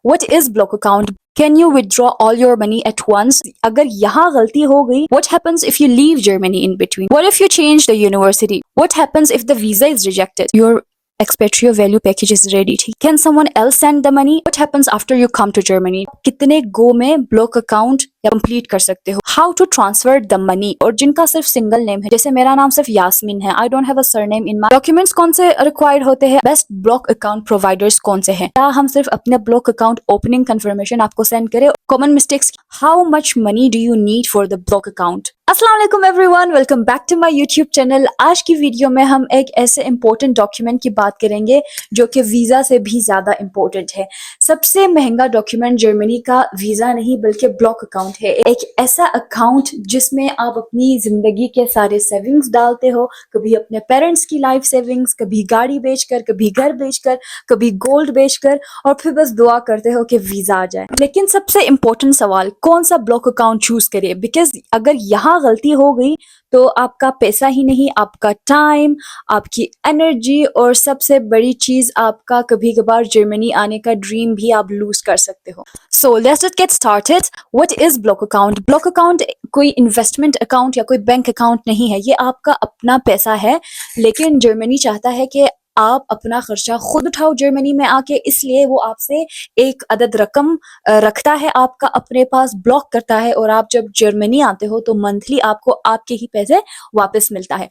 What is block account? Can you withdraw all your money at once? अगर यहाँ गलती हो गई, what happens if you leave Germany in between? What if you change the university? What happens if the visa is rejected? Your expatriate value package is ready. Can someone else send the money? What happens after you come to Germany? कितने गो में block account complete कर सकते हो? How to transfer the money? और जिनका सिर्फ single name है, जैसे मेरा नाम सिर्फ यास्मीन है, I don't have a surname in my documents, कौन से रिक्वायर्ड होते हैं? बेस्ट ब्लॉक अकाउंट प्रोवाइडर्स कौन से हैं? क्या हम सिर्फ अपने ब्लॉक अकाउंट ओपनिंग कंफर्मेशन आपको सेंड करें? Common mistakes, how much money do you need for the block account? अस्सलाम वालेकुम everyone, welcome back to my YouTube channel. आज की वीडियो में हम एक ऐसे इंपॉर्टेंट डॉक्यूमेंट की बात करेंगे जो कि वीजा से भी ज्यादा इंपॉर्टेंट है। सबसे महंगा डॉक्यूमेंट जर्मनी का वीजा नहीं बल्कि ब्लॉक अकाउंट है। एक ऐसा अकाउंट जिसमें आप अपनी जिंदगी के सारे सेविंग्स डालते हो, कभी अपने पेरेंट्स की लाइफ सेविंग्स, कभी गाड़ी बेचकर, कभी घर बेचकर, कभी गोल्ड बेचकर, और फिर बस दुआ करते हो कि वीजा आ जाए। लेकिन सबसे इंपॉर्टेंट सवाल, कौन सा ब्लॉक अकाउंट चूज करें? बिकॉज अगर यहाँ गलती हो गई तो आपका पैसा ही नहीं, आपका टाइम, आपकी एनर्जी और सबसे बड़ी चीज आपका कभी कभार जर्मनी आने का ड्रीम भी आप लूज कर सकते हो। So let's just get started. What is block account? Block account कोई इन्वेस्टमेंट अकाउंट या कोई बैंक अकाउंट नहीं है, ये आपका अपना पैसा है। लेकिन जर्मनी चाहता है कि आप अपना खर्चा खुद उठाओ जर्मनी में आके, इसलिए वो आपसे एक अदद रकम रखता है, आपका अपने पास ब्लॉक करता है, और आप जब जर्मनी आते हो तो मंथली आपको आपके ही पैसे वापस मिलता है।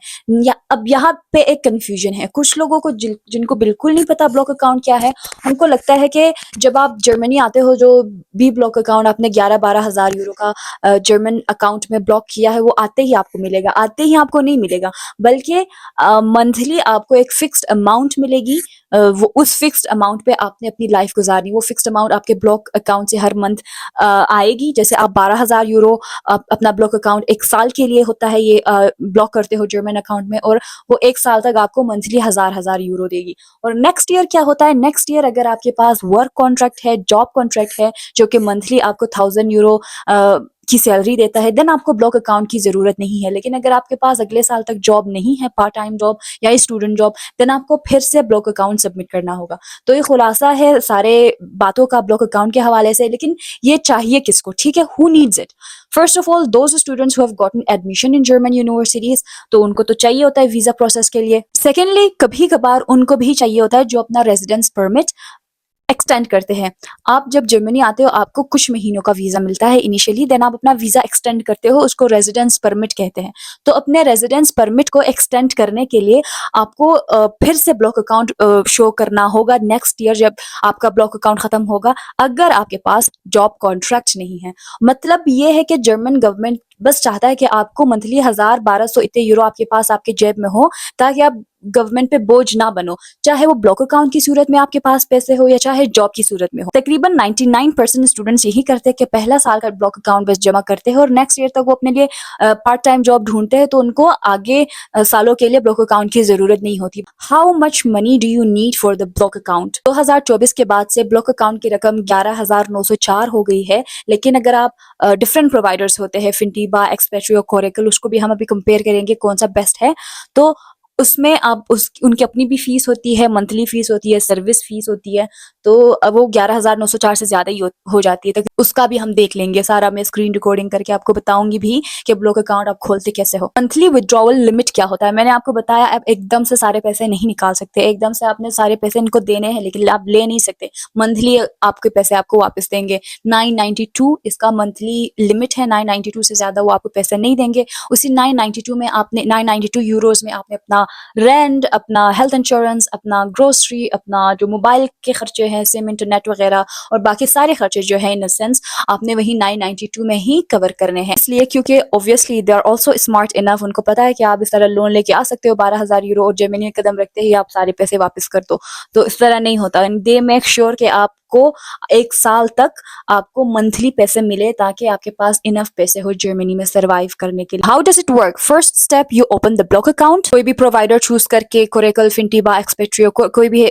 अब यहाँ पे एक कंफ्यूजन है, कुछ लोगों को जिनको बिल्कुल नहीं पता ब्लॉक अकाउंट क्या है, उनको लगता है कि जब आप जर्मनी आते हो, जो भी ब्लॉक अकाउंट आपने 11-12 हज़ार यूरो का जर्मन अकाउंट में ब्लॉक किया है, वो आते ही आपको मिलेगा। आते ही आपको नहीं मिलेगा, बल्कि मंथली आपको एक फिक्स्ड अमाउंट मिलेगी। वो उस फिक्स्ड अमाउंट पे आपने अपनी लाइफ गुजारनी। वो फिक्स्ड अमाउंट आपके ब्लॉक अकाउंट से हर मंथ आएगी। जैसे आप 12,000 यूरो अपना ब्लॉक अकाउंट एक साल के लिए होता है, ये ब्लॉक करते हो जर्मन अकाउंट में, और वो एक साल तक आपको मंथली 1,000 यूरो देगी। और नेक्स्ट ईयर क्या होता है? नेक्स्ट ईयर अगर आपके पास वर्क कॉन्ट्रैक्ट है, जॉब कॉन्ट्रैक्ट है, जो कि मंथली आपको 1,000 यूरो की सैलरी देता है, देन आपको ब्लॉक अकाउंट की जरूरत नहीं है। लेकिन अगर आपके पास अगले साल तक जॉब नहीं है, पार्ट टाइम जॉब या स्टूडेंट जॉब, देन आपको फिर से ब्लॉक अकाउंट सबमिट करना होगा। तो ये खुलासा है सारे बातों का ब्लॉक अकाउंट के हवाले से। लेकिन ये चाहिए किसको? ठीक है, who needs it? First of all, those students who have gotten admission in German universities, तो उनको तो चाहिए होता है वीजा प्रोसेस के लिए। सेकेंडली, कभी कभार उनको भी चाहिए होता है जो अपना रेजिडेंस परमिट एक्सटेंड करते हैं। आप जब जर्मनी आते हो, आपको कुछ महीनों का वीजा मिलता है इनिशियली, देन आप अपना वीजा एक्सटेंड करते हो, उसको रेजिडेंस परमिट कहते हैं। तो अपने रेजिडेंस परमिट को एक्सटेंड करने के लिए आपको फिर से ब्लॉक अकाउंट शो करना होगा नेक्स्ट ईयर, जब आपका ब्लॉक अकाउंट खत्म होगा, अगर आपके पास जॉब कॉन्ट्रैक्ट नहीं है। मतलब ये है कि जर्मन गवर्नमेंट बस चाहता है कि आपको मंथली 1,000-1,200 इतने यूरो आपके पास आपके जेब में हो, ताकि आप गवर्नमेंट पे बोझ ना बनो, चाहे वो ब्लॉक अकाउंट की सूरत में आपके पास पैसे हो या चाहे जॉब की सूरत में हो। तकरीबन 99% स्टूडेंट्स यही करते हैं कि पहला साल का ब्लॉक अकाउंट बस जमा करते हैं और नेक्स्ट ईयर तक वो अपने लिए पार्ट टाइम जॉब ढूंढते हैं, तो उनको आगे सालों के लिए ब्लॉक अकाउंट की जरूरत नहीं होती। How much money do you need for the block account? 2024 के बाद से ब्लॉक अकाउंट की रकम 11,904 हो गई है। लेकिन अगर आप डिफरेंट प्रोवाइडर्स होते हैं, फिनटीबा, एक्सपेट्रियो, कोरेकल, उसको भी हम अभी कंपेयर करेंगे कौन सा बेस्ट है, तो उसमें आप उनकी अपनी भी फीस होती है, मंथली फीस होती है, सर्विस फीस होती है, तो वो 11,904 से ज्यादा ही हो जाती है। तो उसका भी हम देख लेंगे सारा, मैं स्क्रीन रिकॉर्डिंग करके आपको बताऊंगी भी कि ब्लॉक अकाउंट आप खोलते कैसे हो। मंथली विड्रॉवल लिमिट क्या होता है? मैंने आपको बताया, आप एकदम से सारे पैसे नहीं निकाल सकते, एकदम से आपने सारे पैसे इनको देने हैं, लेकिन आप ले नहीं सकते। मंथली आपके पैसे आपको वापस देंगे। 992 इसका मंथली लिमिट है, 992 से ज्यादा वो आपको पैसे नहीं देंगे। उसी 992 में आपने 992 यूरोज में आपने अपना रेंट, अपना हेल्थ इंश्योरेंस, अपना ग्रोसरी, अपना जो मोबाइल के खर्चे हैं, सिम, इंटरनेट वगैरह, और बाकी सारे खर्चे जो है, इन द सेंस आपने वही 992 में ही कवर करने हैं। इसलिए क्योंकि obviously they are also smart enough, उनको पता है कि आप इस तरह लोन लेके आ सकते हो 12,000 यूरो और जर्मनी में कदम रखते ही आप सारे पैसे वापस कर दो, तो इस तरह नहीं होता। दे मेक श्योर कि आपको एक साल तक आपको मंथली पैसे मिले, ताकि आपके पास इनफ पैसे हो जर्मनी में सरवाइव करने के लिए। How does it work? First step, you open the block account. कोई भी प्रोवाइडर चूज करके, कोरेकल, फिनटीबा, एक्सपेट्रियो, कोई भी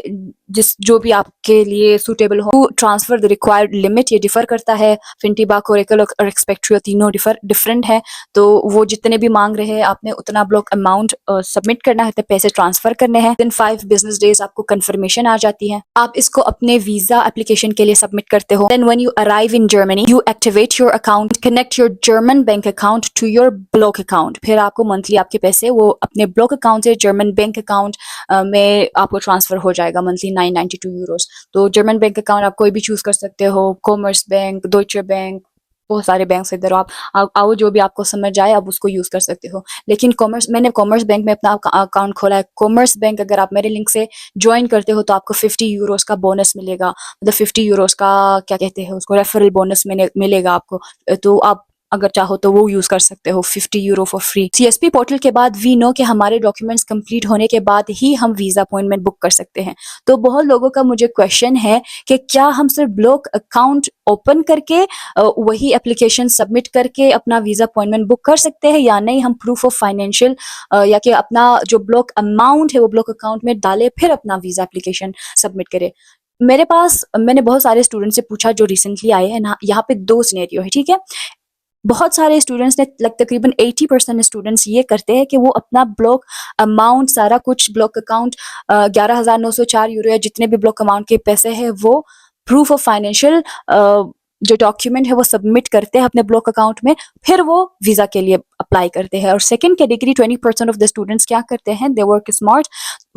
जिस जो भी आपके लिए सूटेबल हो to transfer the required limit, ये डिफर करता है। फिंटीबा, कोरेकल और एक्सपेक्ट्रियो तीनों डिफरेंट है। तो वो जितने भी मांग रहे हैं आपने उतना ब्लॉक अमाउंट सबमिट करना है, पैसे ट्रांसफर करने हैं। दिन 5 बिजनेस डेज आपको कंफर्मेशन आ जाती है। आप इसको अपने वीजा एप्लीकेशन के लिए सबमिट करते हो। Then when you arrive in Germany you activate your account, connect your German bank account to your block account. फिर आपको मंथली आपके पैसे वो अपने ब्लॉक अकाउंट से जर्मन बैंक अकाउंट में आपको ट्रांसफर हो जाएगा मंथली 992 यूरोस। तो जर्मन बैंक अकाउंट आप कोई भी चूज कर सकते हो, कॉमर्स बैंक, डॉइचे बैंक, बहुत सारे बैंक इधर आप आओ जो भी आपको समझ आए आप उसको यूज कर सकते हो। लेकिन मैंने कॉमर्स बैंक में अपना अकाउंट खोला है। कॉमर्स बैंक अगर आप मेरे लिंक से ज्वाइन करते हो तो आपको 50 यूरोस का बोनस मिलेगा, मतलब 50 यूरोस का क्या कहते हैं उसको, रेफरल बोनस मिलेगा आपको। तो आप अगर चाहो तो वो यूज कर सकते हो 50 euro for free. CSP portal के बाद वी नो कि हमारे डॉक्यूमेंट्स कंप्लीट होने के बाद ही हम वीजा अपॉइंटमेंट बुक कर सकते हैं। तो बहुत लोगों का मुझे क्वेश्चन है कि क्या हम सिर्फ ब्लॉक अकाउंट ओपन करके वही एप्लीकेशन सबमिट करके अपना वीजा अपॉइंटमेंट बुक कर सकते हैं या नहीं, हम प्रूफ ऑफ फाइनेंशियल या कि अपना जो ब्लॉक अमाउंट है वो ब्लॉक अकाउंट में डाले फिर अपना वीजा एप्लीकेशन सबमिट करें। मैंने बहुत सारे स्टूडेंट से पूछा जो रिसेंटली आए हैं ना, यहाँ पे दो सिनेरियो है, ठीक है। बहुत सारे स्टूडेंट्स ने तकरीबन 80% स्टूडेंट्स ये करते हैं कि वो अपना ब्लॉक अमाउंट सारा कुछ ब्लॉक अकाउंट 11,904 यूरो या जितने भी ब्लॉक अमाउंट के पैसे हैं वो प्रूफ ऑफ फाइनेंशियल जो डॉक्यूमेंट है वो सबमिट करते हैं अपने ब्लॉक अकाउंट में, फिर वो वीजा के लिए अप्लाई करते हैं। और second category 20% of the students क्या करते हैं, दे वर्क स्मार्ट,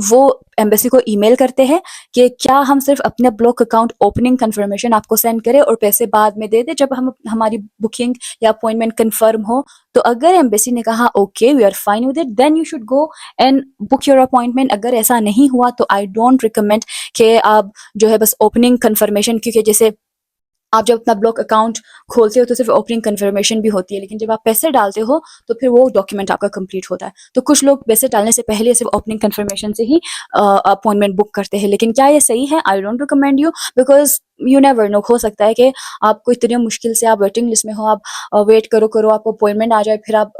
वो एम्बेसी को ईमेल करते हैं कि क्या हम सिर्फ अपने ब्लॉक अकाउंट ओपनिंग कंफर्मेशन आपको सेंड करें और पैसे बाद में दे दें जब हमारी बुकिंग या अपॉइंटमेंट कंफर्म हो। तो अगर एम्बेसी ने कहा okay we are fine with it then you should go and book your appointment. अगर ऐसा नहीं हुआ तो आई डोंट रिकमेंड कि आप जो है बस ओपनिंग कंफर्मेशन, क्योंकि जैसे आप जब अपना ब्लॉक अकाउंट खोलते हो तो सिर्फ ओपनिंग कंफर्मेशन भी होती है, लेकिन जब आप पैसे डालते हो तो फिर वो डॉक्यूमेंट आपका कंप्लीट होता है। तो कुछ लोग पैसे डालने से पहले सिर्फ ओपनिंग कंफर्मेशन से ही अपॉइंटमेंट बुक करते हैं, लेकिन क्या ये सही है? I don't recommend you, because you never know, हो सकता है कि आपको इतनी मुश्किल से आप वेटिंग लिस्ट में हो, आप वेट करो करो आपको अपॉइंटमेंट आ जाए, फिर आप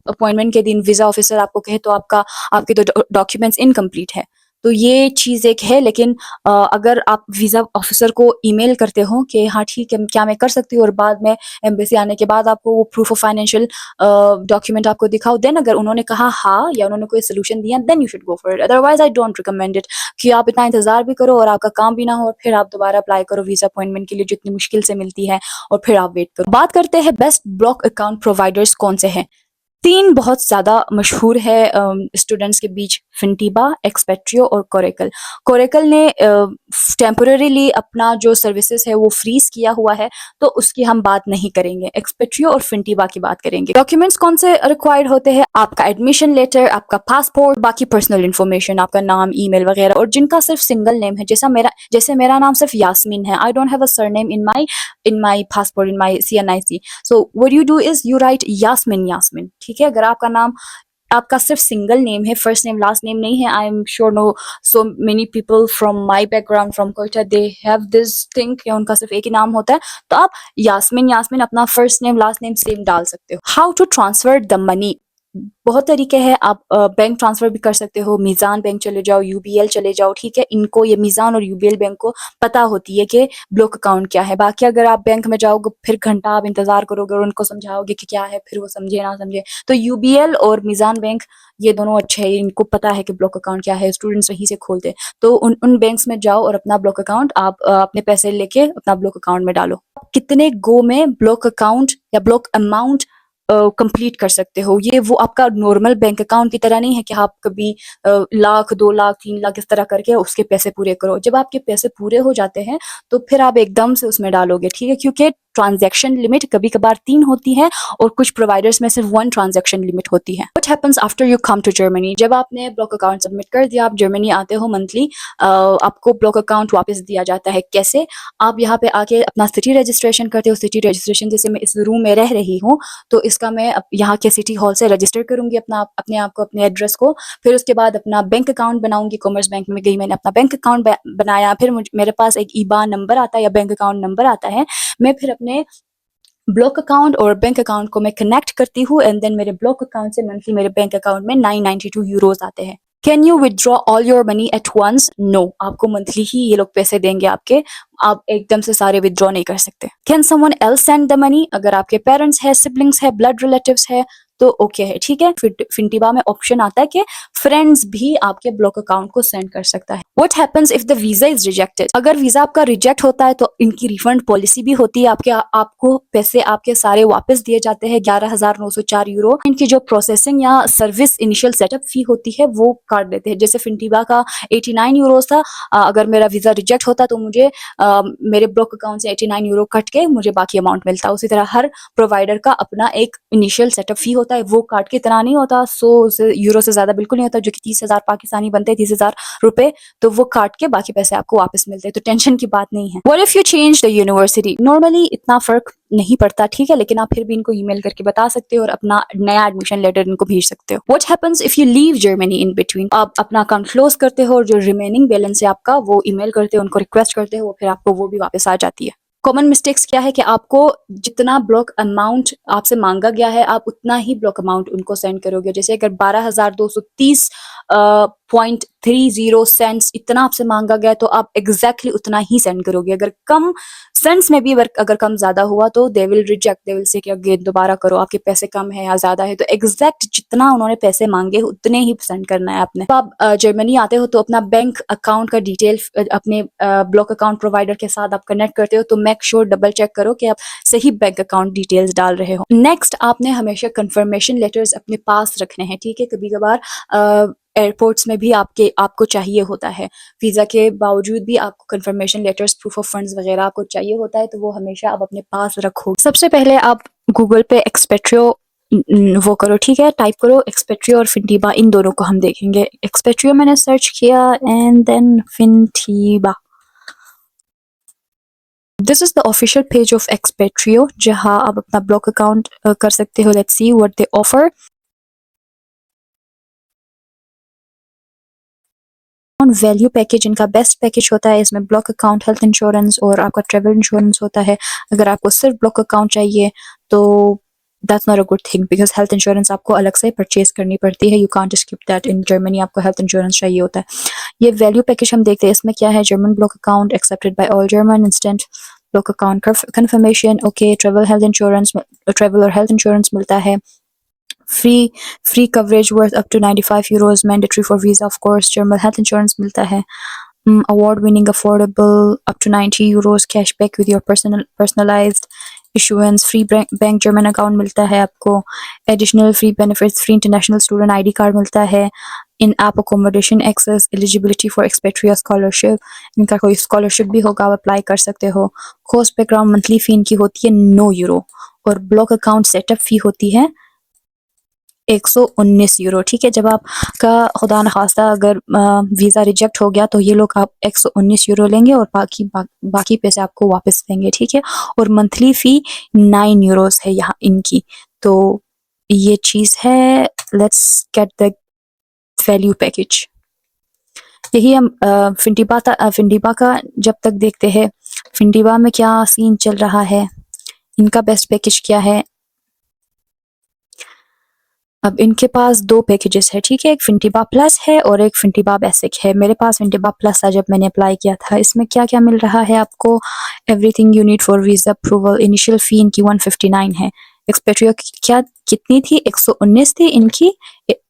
अपॉइंटमेंट के दिन वीजा ऑफिसर आपको कहे तो आपके तो डॉक्यूमेंट्स इनकम्प्लीट है। तो ये चीज़ एक है। लेकिन अगर आप वीज़ा ऑफिसर को ईमेल करते हो कि हाँ ठीक है क्या मैं कर सकती हूँ, और बाद में एम्बेसी आने के बाद आपको वो प्रूफ ऑफ फाइनेंशियल डॉक्यूमेंट आपको दिखाओ, देन अगर उन्होंने कहा हाँ या उन्होंने कोई सोल्यूशन दिया then you should go for it. Otherwise I don't recommend it कि आप इतना इंतजार भी करो और आपका काम भी ना हो और फिर आप दोबारा अप्लाई करो वीज़ा अपॉइंटमेंट के लिए जितनी मुश्किल से मिलती है और फिर आप वेट करो। बात करते हैं बेस्ट ब्लॉक अकाउंट प्रोवाइडर्स कौन से हैं। 3 बहुत ज़्यादा मशहूर है स्टूडेंट्स के बीच, फिंटीबा, एक्सपेट्रियो और कोरेकल। कोरेकल ने टेम्परेरीली अपना जो सर्विसेज है वो फ्रीज किया हुआ है, तो उसकी हम बात नहीं करेंगे। एक्सपेट्रियो और फिंटीबा की बात करेंगे। डॉक्यूमेंट्स कौन से रिक्वायर्ड होते हैं? आपका एडमिशन लेटर, आपका पासपोर्ट, बाकी पर्सनल इन्फॉर्मेशन, आपका नाम, ईमेल वगैरह, और जिनका सिर्फ सिंगल नेम है, जैसे मेरा नाम सिर्फ यास्मीन है, I don't have a surname in my passport, in my CNIC। So what you do is you write Yasmin. ठीक है, अगर आपका सिर्फ सिंगल नेम है, फर्स्ट नेम लास्ट नेम नहीं है, I am sure no so many people from my background from Quetta they have this thing, या उनका सिर्फ एक ही नाम होता है, तो आप यास्मिन अपना first name last name same डाल सकते हो। How to transfer the money, बहुत तरीके हैं। आप बैंक ट्रांसफर भी कर सकते हो, मीज़ान बैंक चले जाओ, UBL चले जाओ, ठीक है। इनको, ये मीज़ान और UBL बैंक को पता होती है कि ब्लॉक अकाउंट क्या है। बाकी अगर आप बैंक में जाओगे फिर घंटा आप इंतजार करोगे और उनको समझाओगे कि क्या है, फिर वो समझे ना समझे। तो UBL और मीज़ान बैंक ये दोनों अच्छे हैं, इनको पता है कि ब्लॉक अकाउंट क्या है, स्टूडेंट्स वहीं से खोलते हैं। तो उन बैंक्स में जाओ और अपना ब्लॉक अकाउंट आप अपने पैसे लेके अपना ब्लॉक अकाउंट में डालो। कितने गो में ब्लॉक अकाउंट या ब्लॉक अमाउंट कंप्लीट कर सकते हो, ये वो आपका नॉर्मल बैंक अकाउंट की तरह नहीं है कि आप कभी लाख, 2 लाख, 3 लाख इस तरह करके उसके पैसे पूरे करो। जब आपके पैसे पूरे हो जाते हैं तो फिर आप एकदम से उसमें डालोगे, ठीक है, क्योंकि ट्रांजैक्शन लिमिट कभी कभार 3 होती है और कुछ प्रोवाइडर्स में सिर्फ 1 ट्रांजैक्शन लिमिट होती है। What happens after you come to Germany, जब आपने ब्लॉक अकाउंट सबमिट कर दिया, आप जर्मनी आते हो मंथली, आपको ब्लॉक अकाउंट वापस दिया जाता है। कैसे? आप यहाँ पे आके अपना सिटी रजिस्ट्रेशन करते हो। सिटी रजिस्ट्रेशन, जैसे मैं इस रूम में रह रही हूँ तो इसका मैं यहाँ के सिटी हॉल से रजिस्टर करूंगी अपने आप को, अपने एड्रेस को। फिर उसके बाद अपना बैंक अकाउंट बनाऊंगी। कॉमर्स बैंक में गई, मैंने अपना बैंक अकाउंट बनाया, फिर मेरे पास एक IBAN नंबर आता है या बैंक अकाउंट नंबर आता है। मैं फिर अपने ब्लॉक अकाउंट और बैंक अकाउंट को मैं कनेक्ट करती हूँ एंड देन मेरे ब्लॉक अकाउंट से मंथली मेरे बैंक अकाउंट में 992 यूरोज आते हैं। Can you withdraw all your money at once? No, आपको मंथली ही ये लोग पैसे देंगे आपके, आप एकदम से सारे विदड्रॉ नहीं कर सकते। Can someone else send the money? अगर आपके पेरेंट्स है, सिबलिंग्स है, ब्लड रिलेटिव्स है तो ओके है, ठीक है। फिंटीबा में ऑप्शन आता है कि फ्रेंड्स भी आपके ब्लॉक अकाउंट को सेंड कर सकता है। What happens if the visa is rejected? अगर वीजा आपका रिजेक्ट होता है तो इनकी रिफंड पॉलिसी भी होती है, आपको पैसे आपके सारे वापस दिए जाते हैं, 11,904 यूरो। इनकी जो प्रोसेसिंग या सर्विस इनिशियल सेटअप फी होती है वो काट देते हैं। जैसे फिंटीबा का 89 यूरोज था, अगर मेरा वीजा रिजेक्ट होता तो मुझे मेरे ब्लॉक अकाउंट से 89 यूरो कट के मुझे बाकी अमाउंट मिलता। उसी तरह हर प्रोवाइडर का अपना एक इनिशियल सेटअप फी होता है, वो काट के इतना नहीं होता, 100 यूरो से ज्यादा बिल्कुल नहीं होता, जो कि 30,000 पाकिस्तानी बनते हैं, 30,000 रुपए, तो वो काट के बाकी पैसे आपको वापस मिलते हैं, तो टेंशन की बात नहीं है। What if you change the university? Normally इतना फर्क नहीं पड़ता, ठीक है, लेकिन आप फिर भी इनको ईमेल करके बता सकते हो और अपना नया एडमिशन लेटर इनको भेज सकते हो। What happens if you leave Germany in between? आप अपना अकाउंट क्लोज करते हो और जो रिमेनिंग बैलेंस है आपका वो ईमेल करते हो, उनको रिक्वेस्ट करते हो, फिर आपको वो भी वापस आ जाती है। कॉमन मिस्टेक्स क्या है कि आपको जितना ब्लॉक अमाउंट आपसे मांगा गया है आप उतना ही ब्लॉक अमाउंट उनको सेंड करोगे। जैसे अगर 12,230 पॉइंट 30 सेंट्स इतना आपसे मांगा गया तो आप एग्जैक्टली उतना ही सेंड करोगे। अगर कम सेंट्स में भी अगर कम ज्यादा हुआ तो they will reject, they will say कि अगेन दोबारा करो, आपके पैसे कम है या ज्यादा है, तो एग्जैक्ट जितना उन्होंने पैसे मांगे उतने ही सेंड करना है आपने। तो आप जर्मनी आते हो तो अपना बैंक अकाउंट का डिटेल अपने ब्लॉक अकाउंट प्रोवाइडर के साथ आप कनेक्ट करते हो तो मेक श्योर डबल चेक करो कि आप सही बैंक अकाउंट डिटेल्स डाल रहे हो। नेक्स्ट, आपने हमेशा कंफर्मेशन लेटर्स अपने पास रखने हैं, ठीक है। कभी कभार एयरपोर्ट्स में भी आपको चाहिए होता है, वीजा के बावजूद भी आपको confirmation letters, proof of funds वगैरह आपको चाहिए होता है, तो वो हमेशा आप अपने पास रखो। सबसे पहले आप गूगल पे एक्सपेट्रियो वो करो, ठीक है, टाइप करो एक्सपेट्रियो और फिंटीबा, इन दोनों को हम देखेंगे। एक्सपेट्रियो मैंने सर्च किया एंड देन फिंटीबा। This is the official page of Expatrio जहां आप अपना ब्लॉक अकाउंट कर सकते हो। Let's see what they offer. Value package इनका बेस्ट पैकेज होता है, इसमें ब्लॉक अकाउंट, हेल्थ इंश्योरेंस और आपका ट्रेवल इंश्योरेंस होता है। अगर आपको सिर्फ ब्लॉक अकाउंट चाहिए तो that's not a good thing, because health insurance आपको अलग से परचेज करनी पड़ती है। You can't skip that, in Germany आपको हेल्थ इंश्योरेंस चाहिए होता है। ये वैल्यू पैकेज हम देखते हैं, इसमें क्या है, German block account accepted by all German, instant block account confirmation, okay, travel health insurance, travel और हेल्थ इंश्योरेंस मिलता है, free coverage worth up to 95 euros, mandatory for visa of course, German health insurance मिलता है, award winning affordable up to 90 euros cashback with your personalized issuance, free bank German account मिलता है आपको, additional free benefits, free international student ID card मिलता है, in app accommodation access, eligibility for expatriate scholarship, इनका कोई scholarship भी होगा आप अप्लाई कर सकते हो। cost background monthly fee इनकी होती है 9 यूरो और ब्लॉक अकाउंट सेटअप फी होती है 119 यूरो, ठीक है। जब आपका खुदा न खास्ता अगर वीज़ा रिजेक्ट हो गया तो ये लोग आप 119 यूरो लेंगे और बाकी पैसे आपको वापस देंगे, ठीक है। और मंथली फ़ी 9 यूरोस है यहाँ इनकी, तो ये चीज़ है। Let's get the value package. यही हम फिंटीबा का जब तक देखते हैं फिंटीबा में क्या सीन चल रहा है, इनका बेस्ट पैकेज क्या है। अब इनके पास 2 पैकेजेस है, ठीक है, एक फिंटीबा प्लस है और एक फिंटीबा बेसिक है। मेरे पास फिंटीबा प्लस था जब मैंने अप्लाई किया था। इसमें क्या क्या मिल रहा है आपको, everything you need for visa approval, initial fee इनकी 159 है, एक्सपेट्रियो क्या कितनी थी, 119 थी, इनकी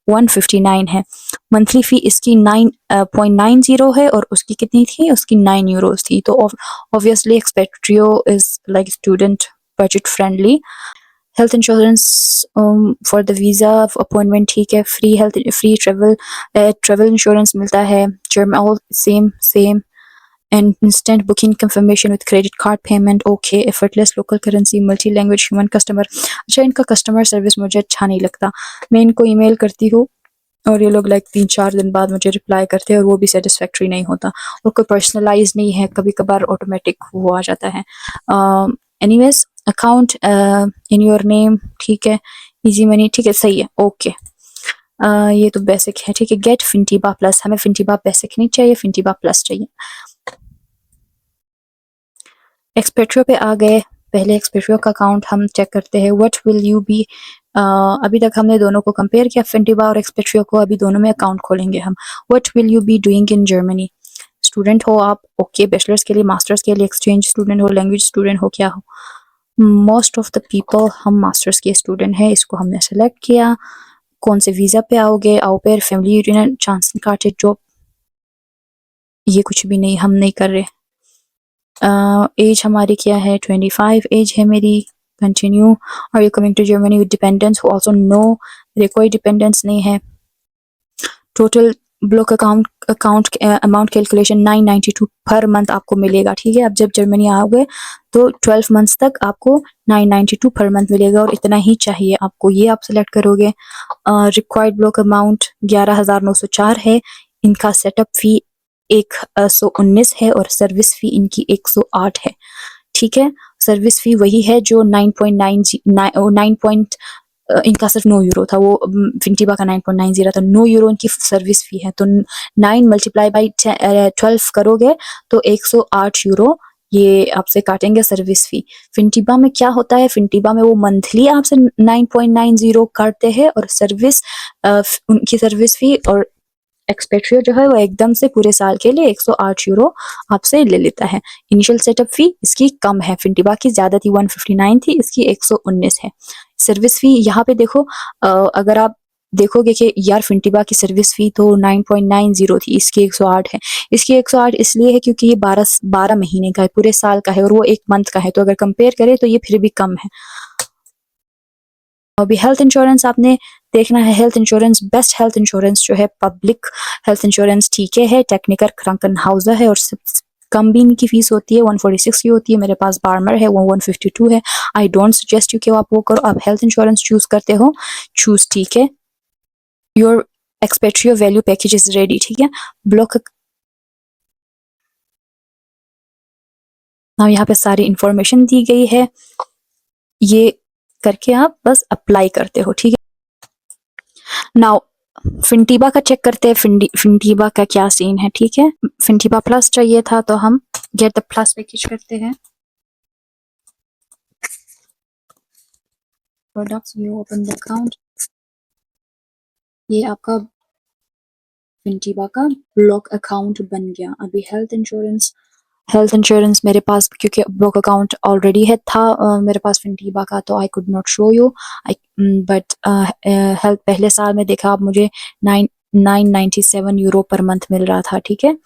159 है। मंथली फी इसकी 9.90 है और उसकी कितनी थी, उसकी 9 यूरोस थी। तो obviously Expatrio is like student budget friendly. Health insurance for the visa appointment, ठीक है, फ्री ट्रेवल इंश्योरेंस मिलता है, German all same and instant booking confirmation with credit card payment, okay, effortless local currency, multi language, human customer. अच्छा, इनका customer service मुझे अच्छा नहीं लगता। मैं इनको ईमेल करती हूँ और ये लोग लाइक 3-4 दिन बाद मुझे रिप्लाई करते हैं और वो भी सेटिस्फैक्ट्री नहीं होता और कोई पर्सनलाइज नहीं है, कभी कभार ऑटोमेटिक वो आ जाता है। Anyways, account in your name, ठीक है, इजी मनी, ठीक है, सही है, ओके। ये तो बेसिक है, ठीक है। गेट फिंटीबा प्लस, हमें फिंटीबा बेसिक नहीं चाहिए, फिंटीबा प्लस चाहिए। एक्सपेट्रियो पे आ गए, पहले एक्सपेट्रियो का अकाउंट हम चेक करते हैं। व्हाट विल यू बी अभी तक हमने दोनों को कंपेयर किया, फिंटिबा और एक्सपेट्रियो को। अभी दोनों में अकाउंट खोलेंगे हम। What will you be doing in Germany? Student हो आप, ओके, बैचलर्स के लिए, मास्टर्स के लिए, एक्सचेंज स्टूडेंट हो, लैंग्वेज स्टूडेंट हो, क्या हो? मोस्ट ऑफ द पीपल हम मास्टर्स के स्टूडेंट हैं, इसको हमने सेलेक्ट किया। कौन से वीज़ा पे आओगे? Au pair, family union, chance कार्टेज जॉब, ये कुछ भी नहीं, हम नहीं कर रहे। एज हमारी क्या है? 25 एज है मेरी। Continue. Are you coming to Germany with dependents? Also no, मेरे कोई डिपेंडेंट्स नहीं है। Total block account amount calculation 992 per month आपको मिलेगा, ठीक है। अब जब जर्मनी आओगे तो 12 मंथ्स तक आपको 992 पर मंथ मिलेगा, और इतना ही चाहिए आपको, ये आप सेलेक्ट करोगे। रिक्वायर्ड ब्लॉक अमाउंट 11,904 है। इनका सेटअप फी 119 है, और सर्विस फी इनकी 108 है, ठीक है। सर्विस फी वही है जो 9 इनका सिर्फ 9 यूरो था, वो फिंटिबा का 9.90 था। 9 यूरो इनकी सर्विस फी है, तो 9 मल्टीप्लाई बाई 12 करोगे तो 108 यूरो ये आपसे काटेंगे सर्विस फी। फिंटिबा में क्या होता है? फिंटिबा में वो मंथली आपसे 9.90 काटते हैं, और सर्विस उनकी सर्विस फी और एक्सपेट्रियो जो है वो एकदम से पूरे साल के लिए 108 यूरो आपसे ले लेता है। इनिशियल सेटअप फी इसकी कम है, फिंटिबा की ज्यादा थी, 159 थी, इसकी 119 है। सर्विस फी यहाँ पे देखो, अगर आप देखोगे कि यार फिंटिबा की सर्विस फी तो 9.90 थी, इसकी 108 है। इसकी 108 इसलिए है क्योंकि ये 12 महीने का है, पूरे साल का है, और वो 1 मंथ का है, तो अगर कंपेयर करें तो ये फिर भी कम है। अभी हेल्थ इंश्योरेंस आपने देखना है। Health insurance, best health insurance जो है पब्लिक हेल्थ इंश्योरेंस, ठीक है, टेक्निकल क्रंकनहाउजर है, और कम भी इनकी फीस होती है, 146 की होती है। मेरे पास बार्मर है, वो 152 है। आई डोंट सजेस्ट यू कि आप वो करो, आप हेल्थ इंश्योरेंस चूज करते हो, चूज, ठीक है। Your Expatrio value package is ready, ठीक है। ब्लॉक यहाँ पे सारी इंफॉर्मेशन दी गई है, ये करके आप बस अप्लाई करते हो, ठीक है। नाउ फिंटिबा का चेक करते हैं, फिंटिबा का क्या सीन है, ठीक है। फिंटिबा प्लस चाहिए था, तो हम गेट द प्लस पैकेज करते हैं। Products, you open the account, ये आपका फिंटिबा का ब्लॉक अकाउंट बन गया। अभी हेल्थ इंश्योरेंस मेरे पास, क्योंकि ब्लॉक अकाउंट ऑलरेडी है था मेरे पास फिंटिबा का, तो I could not show you. But health पहले साल में देखा आप, मुझे 997 यूरो पर मंथ मिल रहा था, ठीक है।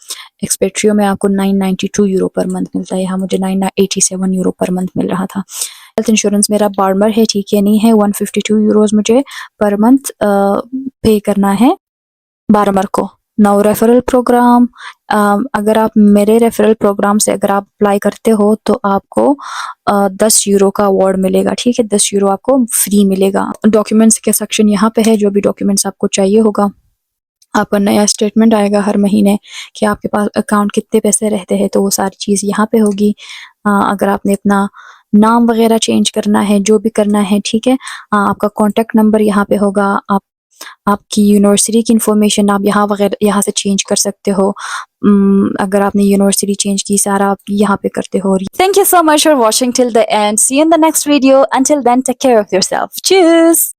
एक्सपेट्रियो में आपको 992 यूरो पर मंथ मिलता है, यहाँ मुझे 987 यूरो पर मंथ मिल रहा था। हेल्थ इंश्योरेंस मेरा बार्मर है, ठीक है, नहीं है। 152 यूरोज मुझे पर मंथ पे करना है बार्मर को। नाउ रेफरल प्रोग्राम, अगर आप मेरे रेफरल प्रोग्राम से अगर आप अप्लाई करते हो तो आपको 10 यूरो का अवार्ड मिलेगा, ठीक है। 10 यूरो आपको फ्री मिलेगा। डॉक्यूमेंट्स के सेक्शन यहाँ पे है, जो भी डॉक्यूमेंट्स आपको चाहिए होगा। आपका नया स्टेटमेंट आएगा हर महीने कि आपके पास अकाउंट कितने पैसे रहते हैं, तो वो सारी चीज़ यहाँ पे होगी। अगर आपने अपना नाम वगैरह चेंज करना है, जो भी करना है, ठीक है। आपका कॉन्टेक्ट नंबर यहाँ पे होगा। आपकी यूनिवर्सिटी की इंफॉर्मेशन आप यहाँ से चेंज कर सकते हो। अगर आपने यूनिवर्सिटी चेंज की, सारा आप यहाँ पे करते हो। Thank you so much for watching till the end. See you in the next video. Until then, take care of yourself. Cheers.